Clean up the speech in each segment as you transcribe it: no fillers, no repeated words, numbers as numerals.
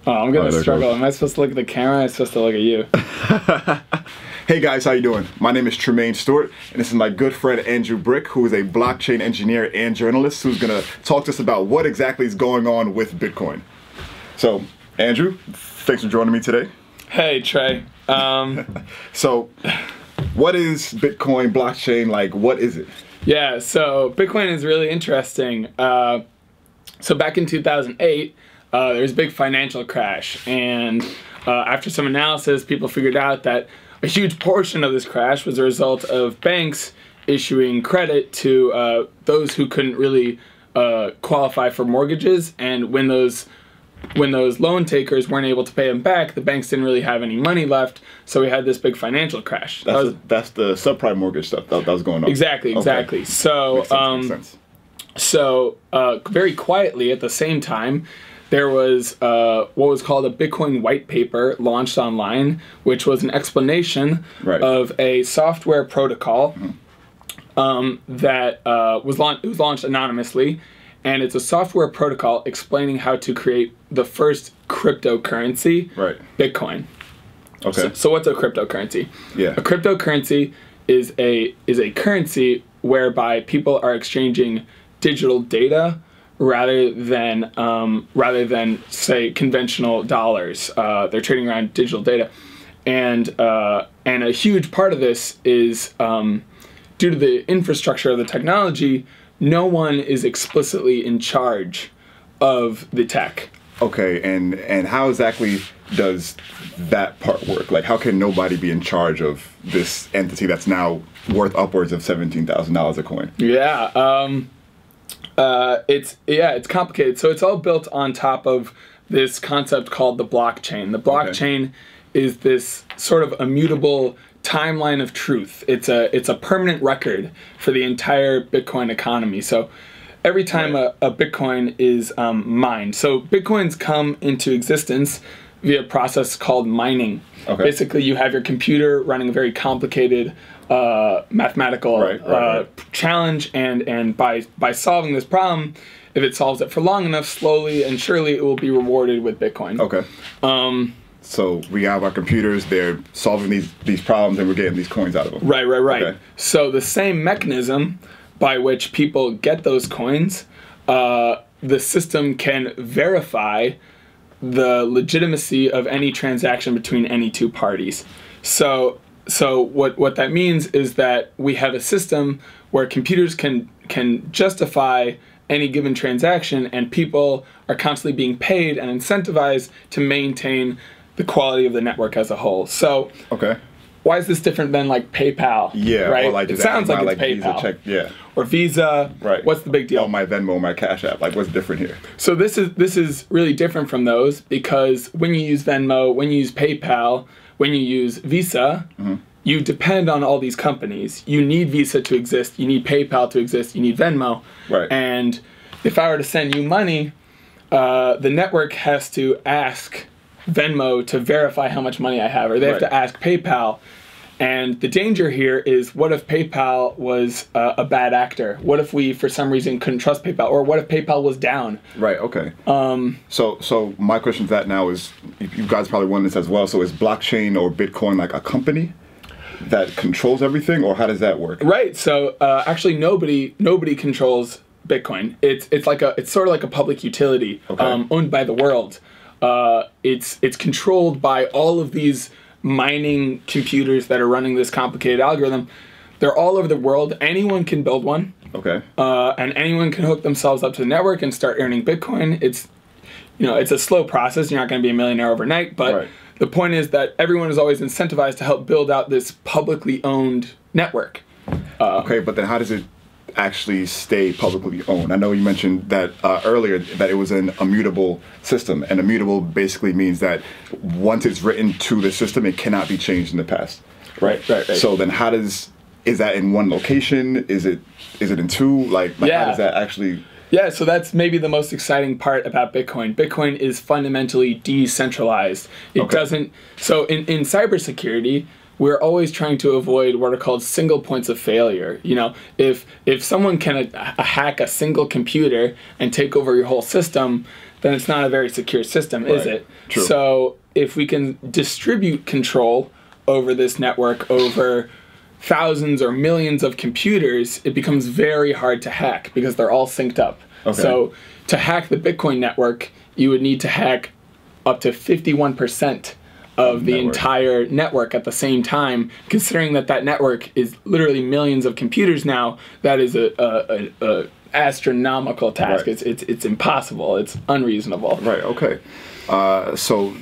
Oh, I'm gonna struggle. Am I supposed to look at the camera? I'm supposed to look at you. Hey guys, how you doing? My name is Tremaine Stewart, and this is my good friend Andrew Brick, who is a blockchain engineer and journalist, who's gonna talk to us about what exactly is going on with Bitcoin. So, Andrew, thanks for joining me today. Hey, Trey. So, what is Bitcoin, blockchain, like, what is it? Yeah, so Bitcoin is really interesting. So back in 2008, there was a big financial crash, and after some analysis, people figured out that a huge portion of this crash was a result of banks issuing credit to those who couldn't really qualify for mortgages, and when those loan takers weren't able to pay them back, the banks didn't really have any money left, so we had this big financial crash. That's the subprime mortgage stuff that was going on. Exactly. Okay. So, makes sense. So very quietly at the same time, there was what was called a Bitcoin white paper launched online, which was an explanation of a software protocol that was launched anonymously, and it's a software protocol explaining how to create the first cryptocurrency, Bitcoin. Okay. So what's a cryptocurrency? Yeah. A cryptocurrency is a currency whereby people are exchanging digital data rather than say conventional dollars. They're trading around digital data, and a huge part of this is due to the infrastructure of the technology. No one is explicitly in charge of the tech. Okay, and how exactly does that part work? Like, how can nobody be in charge of this entity that's now worth upwards of $17,000 a coin? Yeah. It's complicated. So it's all built on top of this concept called the blockchain. The blockchain is this sort of immutable timeline of truth. It's a permanent record for the entire Bitcoin economy. So every time a Bitcoin is mined. So Bitcoins come into existence via a process called mining. Okay. Basically, you have your computer running a very complicated mathematical challenge, and by solving this problem, if it solves it for long enough, slowly and surely it will be rewarded with Bitcoin. Okay. So we have our computers, they're solving these problems, and we're getting these coins out of them. Right. Okay. So the same mechanism by which people get those coins, the system can verify the legitimacy of any transaction between any two parties. So what that means is that we have a system where computers can justify any given transaction, and people are constantly being paid and incentivized to maintain the quality of the network as a whole. So why is this different than like PayPal? Yeah, right. Or like it sounds like it's PayPal. Visa check, or Visa. Right. What's the big deal? Oh, my Venmo, my Cash App. Like, what's different here? So this is really different from those, because when you use Venmo, when you use PayPal, when you use Visa, you depend on all these companies. You need Visa to exist. You need PayPal to exist. You need Venmo. Right. And if I were to send you money, the network has to ask Venmo to verify how much money I have, or they have to ask PayPal. And the danger here is, what if PayPal was a bad actor? What if we, for some reason, couldn't trust PayPal? Or what if PayPal was down? Right, okay. So my question to that now is, you guys probably won this as well, so is blockchain or Bitcoin like a company that controls everything, or how does that work? Right, so actually nobody controls Bitcoin. It's sort of like a public utility owned by the world. It's controlled by all of these mining computers that are running this complicated algorithm. They're all over the world. Anyone can build one. Okay. And anyone can hook themselves up to the network and start earning Bitcoin. It's a slow process. You're not going to be a millionaire overnight, but the point is that everyone is always incentivized to help build out this publicly owned network. Okay, but then how does it actually stay publicly owned? I know you mentioned that earlier, that it was an immutable system, and immutable basically means that once it's written to the system, it cannot be changed in the past. Right. So then is that in one location? Is it in two? Like how does that actually... Yeah, so that's maybe the most exciting part about Bitcoin. Bitcoin is fundamentally decentralized. It doesn't... So in cybersecurity, we're always trying to avoid what are called single points of failure. If someone can hack a single computer and take over your whole system, then it's not a very secure system, is it? True. So if we can distribute control over this network over thousands or millions of computers, it becomes very hard to hack because they're all synced up. Okay. So to hack the Bitcoin network, you would need to hack up to 51% of the entire network at the same time. Considering that that network is literally millions of computers now, that is a astronomical task. Right. It's impossible. It's unreasonable. Right. Okay. So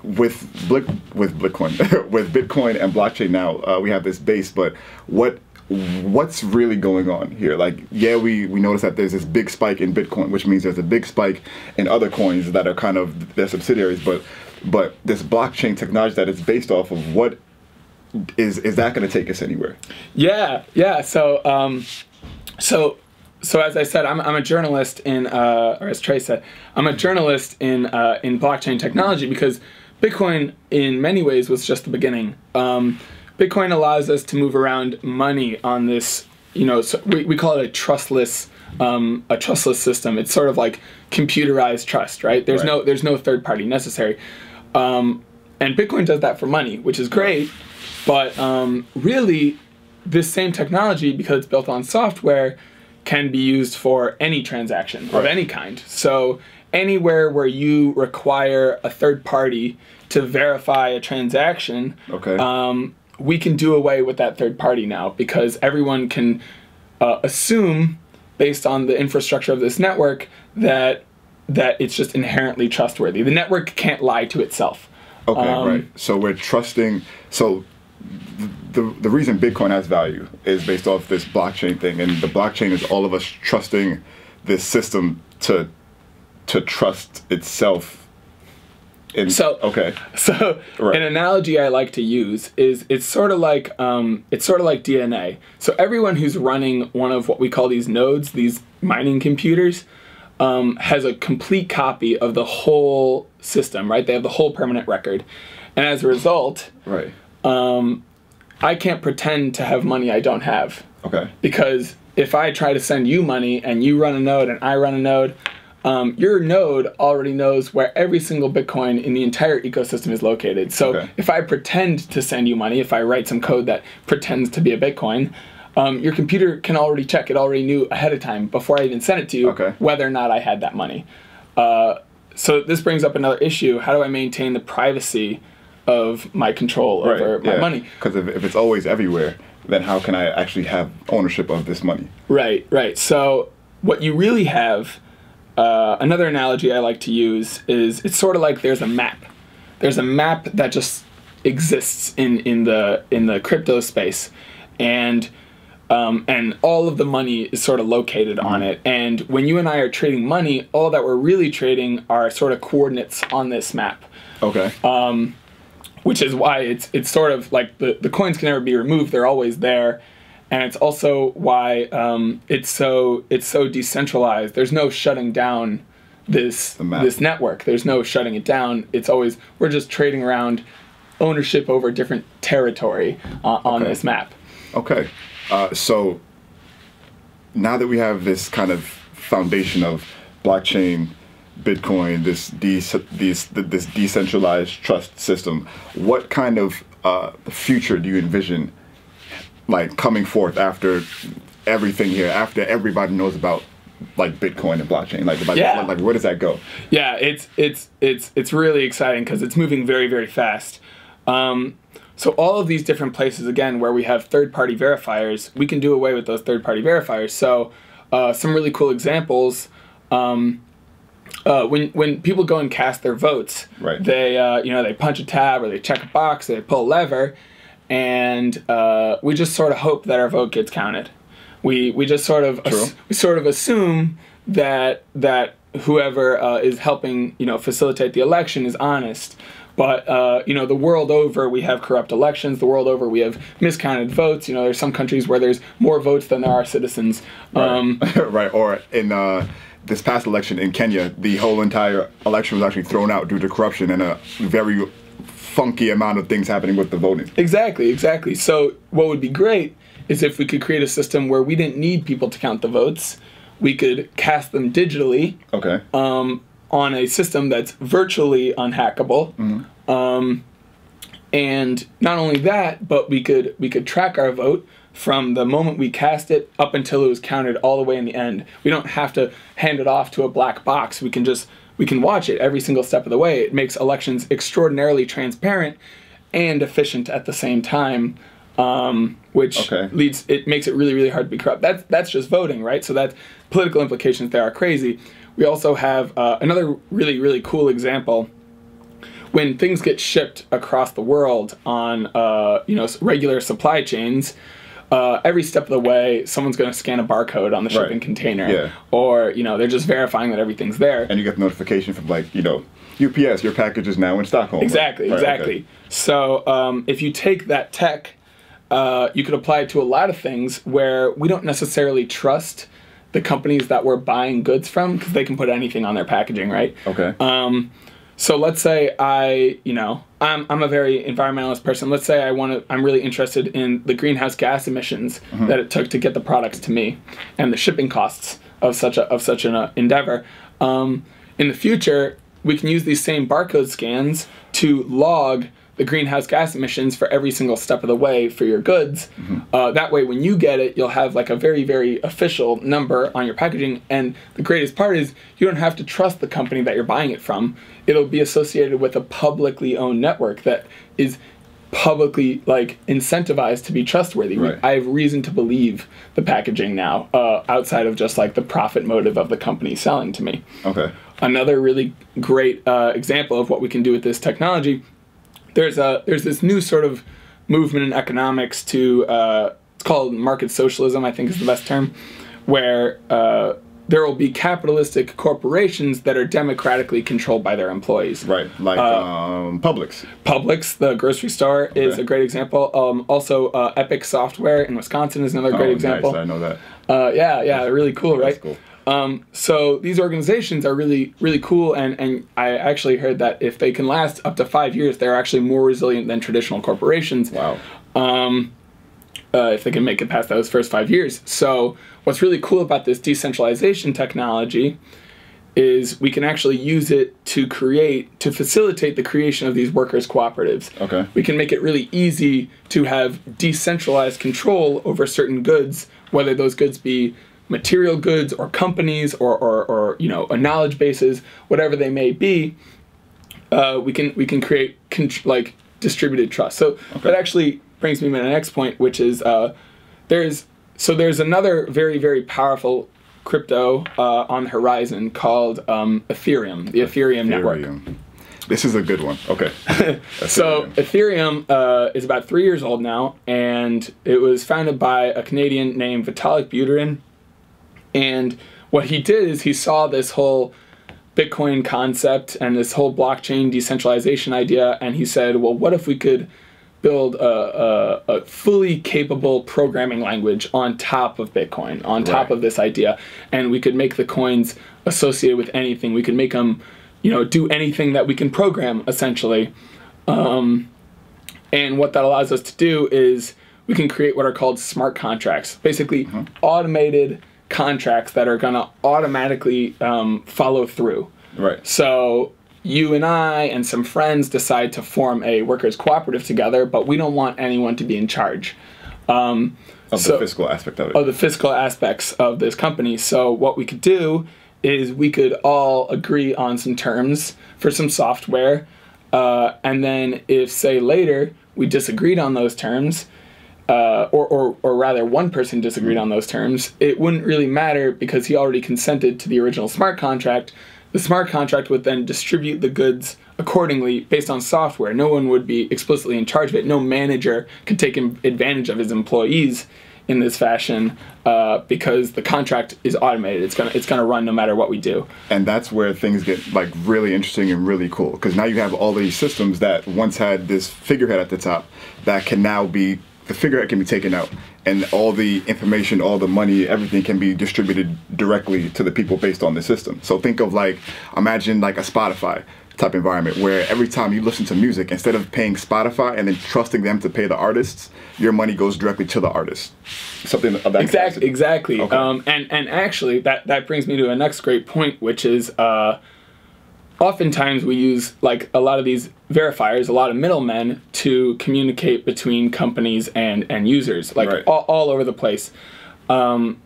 with Bitcoin, with Bitcoin and blockchain now, we have this base. But what's really going on here? Like, yeah, we notice that there's this big spike in Bitcoin, which means there's a big spike in other coins that are kind of their subsidiaries. But this blockchain technology that it's based off of, what is that going to take us anywhere? Yeah. So as I said, I'm a journalist in, or as Trey said, I'm a journalist in blockchain technology because Bitcoin, in many ways, was just the beginning. Bitcoin allows us to move around money on this, so we call it a trustless system. It's sort of like computerized trust, right? There's no third party necessary, and Bitcoin does that for money, which is great. But really, this same technology, because it's built on software, can be used for any transaction of any kind. So anywhere where you require a third party to verify a transaction, we can do away with that third party now, because everyone can assume, based on the infrastructure of this network, that it's just inherently trustworthy. The network can't lie to itself. Okay, right. So we're trusting. So the reason Bitcoin has value is based off this blockchain thing, and the blockchain is all of us trusting this system to trust itself. So an analogy I like to use is it's sort of like DNA. So everyone who's running one of what we call these nodes, these mining computers, has a complete copy of the whole system, right? They have the whole permanent record, and as a result, I can't pretend to have money I don't have. Okay. Because if I try to send you money and you run a node and I run a node, your node already knows where every single Bitcoin in the entire ecosystem is located. So if I pretend to send you money, if I write some code that pretends to be a Bitcoin, your computer can already check. It already knew ahead of time, before I even sent it to you, whether or not I had that money. So this brings up another issue. How do I maintain the privacy of my control over my money? Because if it's always everywhere, then how can I actually have ownership of this money? Right. So what you really have, another analogy I like to use is it's sort of like there's a map. There's a map that just exists in the crypto space, and all of the money is sort of located on it. And when you and I are trading money, all that we're really trading are sort of coordinates on this map. Which is why it's sort of like the coins can never be removed. They're always there. And it's also why it's so decentralized. There's no shutting down this network. There's no shutting it down. It's always, we're just trading around ownership over different territory on this map. Okay. So now that we have this kind of foundation of blockchain, Bitcoin, this decentralized trust system, what kind of future do you envision, like, coming forth after everything here, after everybody knows about like Bitcoin and blockchain? Like where does that go? Yeah, it's really exciting because it's moving very, very fast. So all of these different places, again, where we have third-party verifiers, we can do away with those third-party verifiers. So some really cool examples. When people go and cast their votes, they punch a tab or they check a box, or they pull a lever, and we just sort of hope that our vote gets counted. We just sort of assume that whoever is helping facilitate the election is honest. But the world over, we have corrupt elections. The world over, we have miscounted votes. There's some countries where there's more votes than there are citizens. Right. Or in this past election in Kenya, the whole entire election was actually thrown out due to corruption and a very funky amount of things happening with the voting. Exactly. So what would be great is if we could create a system where we didn't need people to count the votes. We could cast them digitally. on a system that's virtually unhackable. And not only that, but we could track our vote from the moment we cast it up until it was counted all the way in the end. We don't have to hand it off to a black box. We can watch it every single step of the way. It makes elections extraordinarily transparent and efficient at the same time, which makes it really, really hard to be corrupt. That's just voting, right? So that political implications there are crazy. We also have another really, really cool example. When things get shipped across the world on regular supply chains, every step of the way, someone's going to scan a barcode on the shipping container, or they're just verifying that everything's there. And you get the notification from UPS, your package is now in Stockholm. Exactly. Okay. So if you take that tech, you could apply it to a lot of things where we don't necessarily trust the companies that we're buying goods from because they can put anything on their packaging, right? Okay. So let's say I'm a very environmentalist person. Let's say I'm really interested in the greenhouse gas emissions that it took to get the products to me, and the shipping costs of such an endeavor. In the future, we can use these same barcode scans to log the greenhouse gas emissions for every single step of the way for your goods. That way, when you get it, you'll have like a very, very official number on your packaging. And the greatest part is you don't have to trust the company that you're buying it from. It'll be associated with a publicly owned network that is publicly incentivized to be trustworthy. Right. I have reason to believe the packaging now, outside of just the profit motive of the company selling to me. Okay. Another really great example of what we can do with this technology. There's this new sort of movement in economics to it's called market socialism, I think is the best term, where there will be capitalistic corporations that are democratically controlled by their employees. Right, like Publix. Publix, the grocery store, is a great example. Also, Epic Software in Wisconsin is another great example. Nice, I know that. Yeah, really cool, right? That's cool. So these organizations are really, really cool, and I actually heard that if they can last up to 5 years, they're actually more resilient than traditional corporations. Wow. If they can make it past those first 5 years. So what's really cool about this decentralization technology is we can actually use it to facilitate the creation of these workers' cooperatives. Okay. We can make it really easy to have decentralized control over certain goods, whether those goods be material goods or companies or a knowledge bases, whatever they may be. We can create distributed trust. So that actually brings me to the next point, which is there's another very, very powerful crypto on the horizon called Ethereum, the Ethereum network. This is a good one. Okay. So Ethereum is about 3 years old now, and it was founded by a Canadian named Vitalik Buterin. And what he did is he saw this whole Bitcoin concept and this whole blockchain decentralization idea, and he said, well, what if we could build a fully capable programming language on top of Bitcoin, on top of this idea, and we could make the coins associated with anything. We could make them, do anything that we can program, essentially. And what that allows us to do is we can create what are called smart contracts, basically automated contracts that are going to automatically follow through. Right. So you and I and some friends decide to form a workers' cooperative together, but we don't want anyone to be in charge. Of the fiscal aspect of it. Of the fiscal aspects of this company. So what we could do is we could all agree on some terms for some software, and then if, say, later we disagreed on those terms, or rather one person disagreed on those terms, it wouldn't really matter because he already consented to the original smart contract. The smart contract would then distribute the goods accordingly based on software. No one would be explicitly in charge of it. No manager could take advantage of his employees in this fashion because the contract is automated. It's gonna run no matter what we do. And that's where things get really interesting and really cool, because now you have all these systems that once had this figurehead at the top that can now be, the figurehead can be taken out, and all the information, all the money, everything can be distributed directly to the people based on the system. So think of imagine a Spotify type environment where every time you listen to music, instead of paying Spotify and then trusting them to pay the artists, your money goes directly to the artist. Something of that capacity. Exactly. Okay. And actually that brings me to a next great point, which is oftentimes we use like a lot of these verifiers, a lot of middlemen to communicate between companies and users, like Right. all over the place. And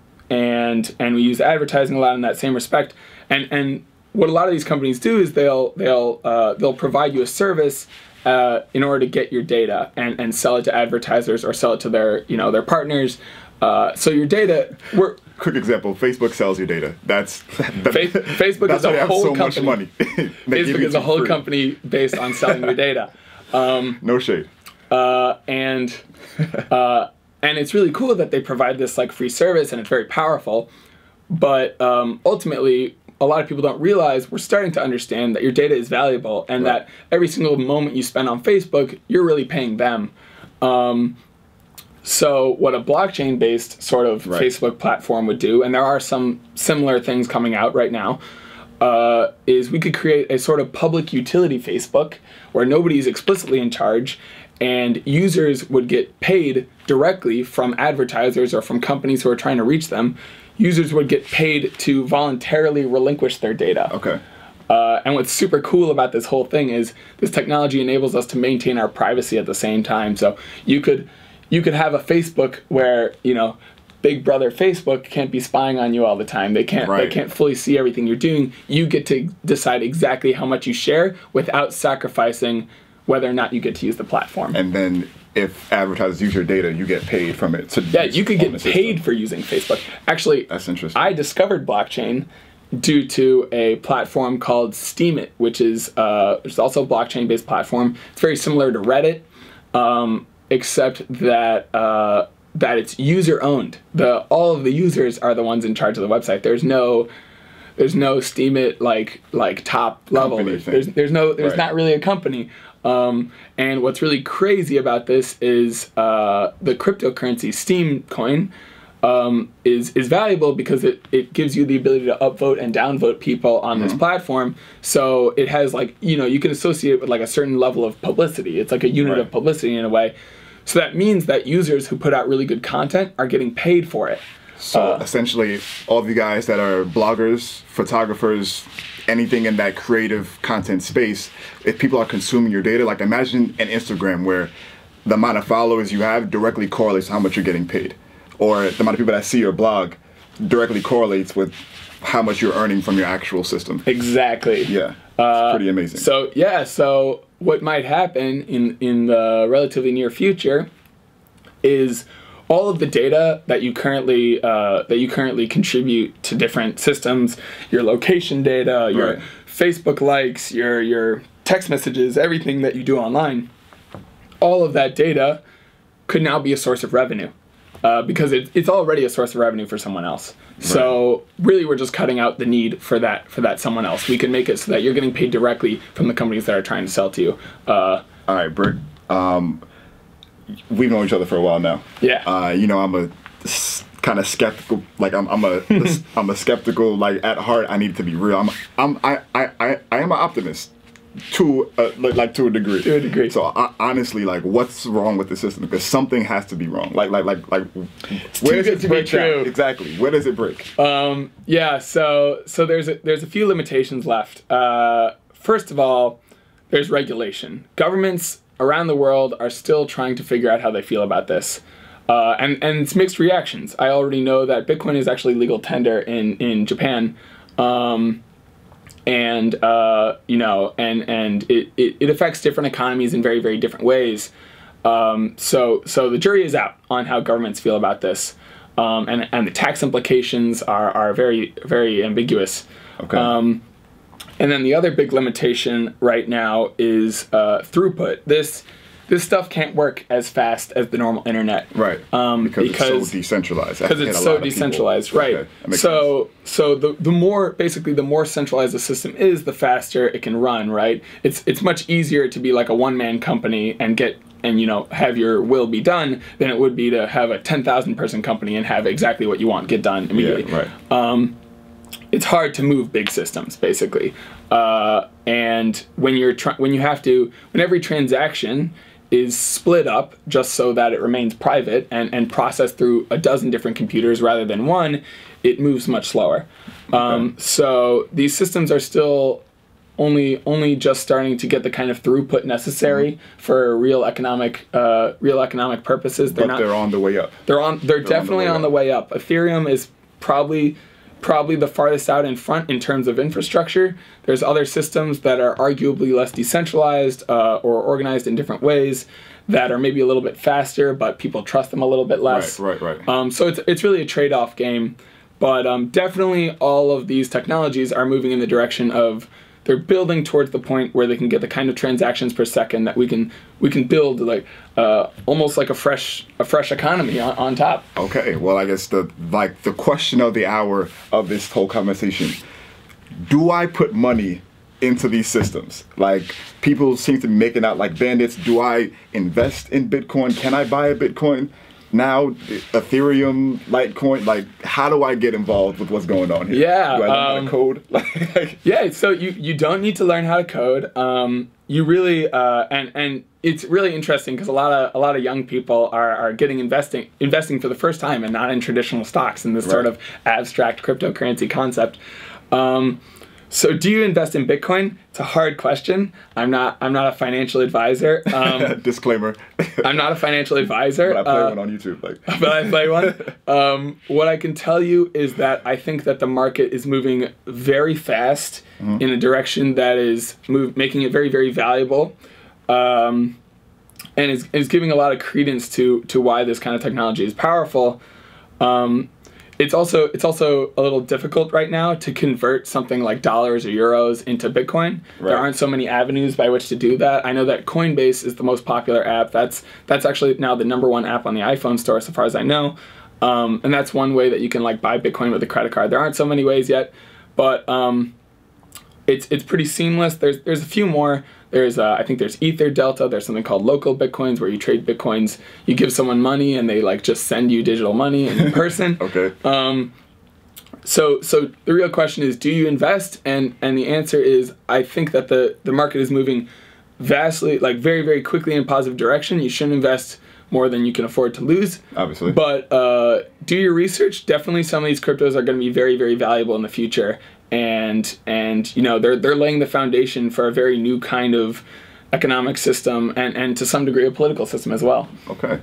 we use advertising a lot in that same respect. And what a lot of these companies do is they'll provide you a service in order to get your data and sell it to advertisers or sell it to their partners. So your data, Quick example: Facebook sells your data. Facebook that's is why they a have whole so company. much money. They give Facebook it is to a you whole free. company based on selling your data. No shade. And it's really cool that they provide this like free service, and it's very powerful. But ultimately, a lot of people don't realize we're starting to understand that your data is valuable, and Right. that every single moment you spend on Facebook, you're really paying them. So what a blockchain-based sort of Right. Facebook platform would do, and there are some similar things coming out right now, is we could create a sort of public utility Facebook where nobody's explicitly in charge, and users would get paid directly from advertisers or from companies who are trying to reach them. Users would get paid to voluntarily relinquish their data. Okay. And what's super cool about this whole thing is this technology enables us to maintain our privacy at the same time. So you could have a Facebook where, Big Brother Facebook can't be spying on you all the time. They can't fully see everything you're doing. You get to decide exactly how much you share without sacrificing whether or not you get to use the platform. And then if advertisers use your data, you get paid from it. So Yeah, you could get paid for using Facebook. Actually, That's interesting. I discovered blockchain due to a platform called Steemit, which is it's also a blockchain-based platform. It's very similar to Reddit, except that it's user-owned. All of the users are the ones in charge of the website. There's no Steemit like top level. Company thing. There's Right. not really a company. And what's really crazy about this is the cryptocurrency Steem coin is valuable because it gives you the ability to upvote and downvote people on this platform. So it has you can associate it with like a certain level of publicity. It's like a unit of publicity in a way. So that means that users who put out really good content are getting paid for it. So essentially, all of you guys that are bloggers, photographers, anything in that creative content space, if people are consuming your data, like imagine an Instagram where the amount of followers you have directly correlates to how much you're getting paid. Or the amount of people that see your blog directly correlates with how much you're earning from your actual system. Exactly. Yeah, it's pretty amazing. So what might happen in the relatively near future is all of the data that you currently contribute to different systems, your location data, your Right. Facebook likes, your text messages, everything that you do online, all of that data could now be a source of revenue. Because it's already a source of revenue for someone else. So really we're just cutting out the need for that someone else. We can make it so that you're getting paid directly from the companies that are trying to sell to you. All right, Brick. We've known each other for a while now. Yeah. I'm a kind of skeptical. Like I'm a skeptical. Like at heart, I need to be real. I am an optimist. To a degree. To a degree. So honestly, like, what's wrong with the system? Because something has to be wrong. Like, where does good it to be break down? true. Exactly. Where does it break? Yeah, so there's a few limitations left. First of all, there's regulation. Governments around the world are still trying to figure out how they feel about this. And it's mixed reactions. I already know that Bitcoin is actually legal tender in Japan. And it affects different economies in very, very different ways. So the jury is out on how governments feel about this. And the tax implications are very, very ambiguous. Okay. And then the other big limitation right now is throughput. This stuff can't work as fast as the normal internet. Right. Because it's so decentralized. Because it's so decentralized, right? Okay, that makes so the more centralized the system is, the faster it can run, right? It's much easier to be like a one-man company and have your will be done than it would be to have a 10,000 person company and have exactly what you want get done immediately. Yeah, right. It's hard to move big systems, basically. And when every transaction is split up just so that it remains private and processed through a dozen different computers rather than one, it moves much slower. So these systems are still only just starting to get the kind of throughput necessary for real economic purposes. They're on the way up. They're definitely on the way up. Ethereum is probably the farthest out in front in terms of infrastructure. There's other systems that are arguably less decentralized or organized in different ways that are maybe a little bit faster, but people trust them a little bit less. Right. So it's really a trade-off game. But definitely all of these technologies are moving in the direction of they're building towards the point where they can get the kind of transactions per second that we can build like almost like a fresh economy on top. Okay, well, I guess the question of the hour of this whole conversation: do I put money into these systems? Like, people seem to be making out like bandits. Do I invest in Bitcoin? Can I buy a Bitcoin now? Ethereum, Litecoin, like, how do I get involved with what's going on here? Yeah. Do I learn how to code? Yeah, so you don't need to learn how to code. You really and it's really interesting because a lot of young people are getting investing for the first time and not in traditional stocks in this sort of abstract cryptocurrency concept. So do you invest in Bitcoin? It's a hard question. I'm not a financial advisor. Disclaimer. I'm not a financial advisor. But I play one on YouTube. But I play one. What I can tell you is that I think that the market is moving very fast in a direction that is making it very, very valuable. And is giving a lot of credence to why this kind of technology is powerful. It's also a little difficult right now to convert something like dollars or euros into Bitcoin. Right. There aren't so many avenues by which to do that. I know that Coinbase is the most popular app. That's actually now the #1 app on the iPhone store, so far as I know. And that's one way that you can like buy Bitcoin with a credit card. There aren't so many ways yet, but it's pretty seamless. There's a few more. I think there's Ether Delta. There's something called local Bitcoins where you trade Bitcoins. You give someone money and they like just send you digital money in person. Okay. So the real question is, do you invest? And the answer is, I think that the market is moving vastly, like very, very quickly in a positive direction. You shouldn't invest more than you can afford to lose. Obviously. But do your research. Definitely some of these cryptos are going to be very, very valuable in the future. And you know, they're laying the foundation for a very new kind of economic system and to some degree a political system as well. Okay.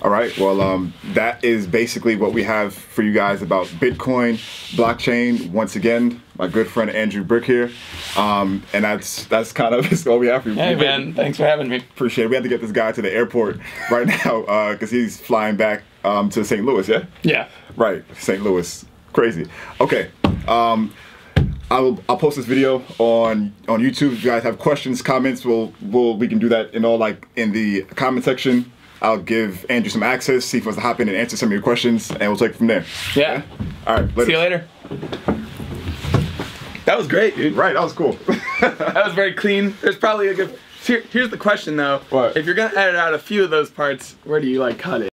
All right. Well, that is basically what we have for you guys about Bitcoin, blockchain. Once again, my good friend Andrew Brick here. And that's kind of all we have for you. Hey, man. Thanks for having me. Appreciate it. We have to get this guy to the airport right now because he's flying back to St. Louis, yeah? Yeah. Right. St. Louis. Crazy. Okay. I'll post this video on YouTube. If you guys have questions, comments, we can do that in the comment section. I'll give Andrew some access, see if he wants to hop in and answer some of your questions, and we'll take it from there. Yeah. All right. See you later. That was great, dude. Right. That was cool. That was very clean. There's probably a good. Here's the question though. What? If you're gonna edit out a few of those parts, where do you like cut it?